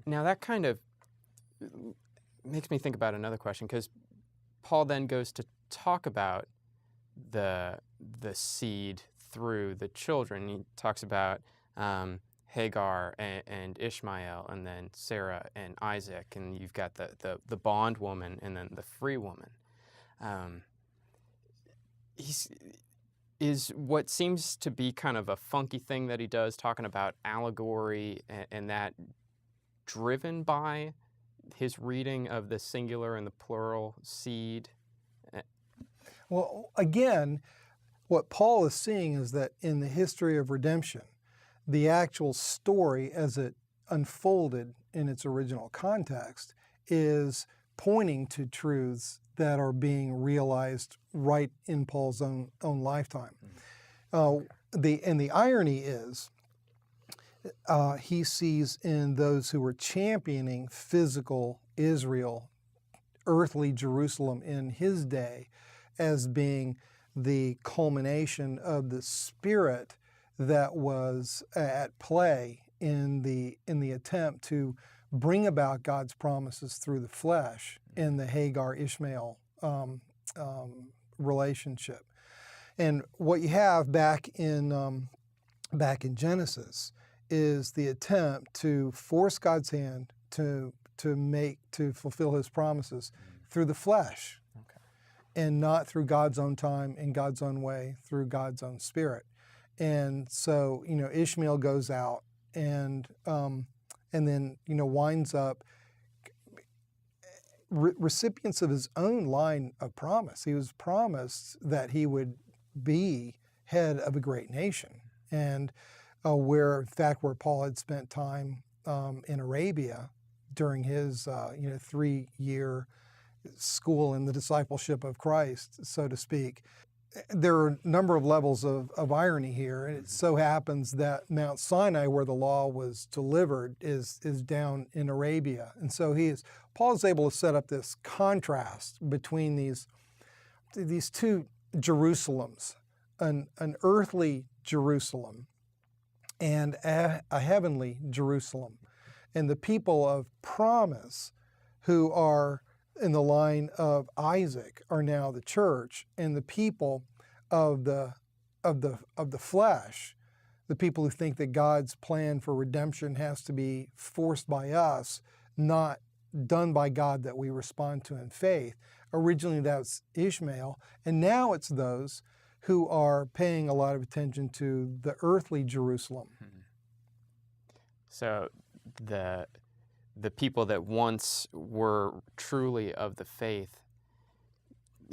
Now that kind of makes me think about another question, because Paul then goes to talk about the seed through the children. He talks about Hagar and Ishmael, and then Sarah and Isaac, and you've got the bondwoman and then the free woman. Is what seems to be kind of a funky thing that he does, talking about allegory, and that driven by his reading of the singular and the plural seed? Well, again, what Paul is seeing is that in the history of redemption, the actual story as it unfolded in its original context is pointing to truths that are being realized right in Paul's own lifetime. The irony is he sees in those who were championing physical Israel, earthly Jerusalem in his day, as being the culmination of the spirit that was at play in the attempt to bring about God's promises through the flesh in the Hagar-Ishmael relationship. And what you have back in Genesis is the attempt to force God's hand to fulfill His promises through the flesh, and not through God's own time, in God's own way, through God's own spirit. And so, Ishmael goes out and then, winds up recipients of his own line of promise. He was promised that he would be head of a great nation. And where Paul had spent time in Arabia during his 3-year school in the discipleship of Christ, so to speak. There are a number of levels of irony here, and it so happens that Mount Sinai, where the law was delivered, is down in Arabia. And so Paul is able to set up this contrast between these two Jerusalems, an earthly Jerusalem and a heavenly Jerusalem. And the people of promise, who are in the line of Isaac, are now the church, and the people of the flesh, the people who think that God's plan for redemption has to be forced by us, not done by God that we respond to in faith. Originally that's Ishmael, and now it's those who are paying a lot of attention to the earthly Jerusalem. So the people that once were truly of the faith,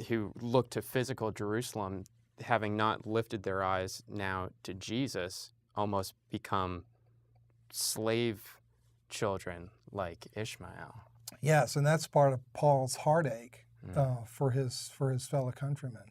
who looked to physical Jerusalem, having not lifted their eyes now to Jesus, almost become slave children like Ishmael. Yes, and that's part of Paul's heartache for his fellow countrymen.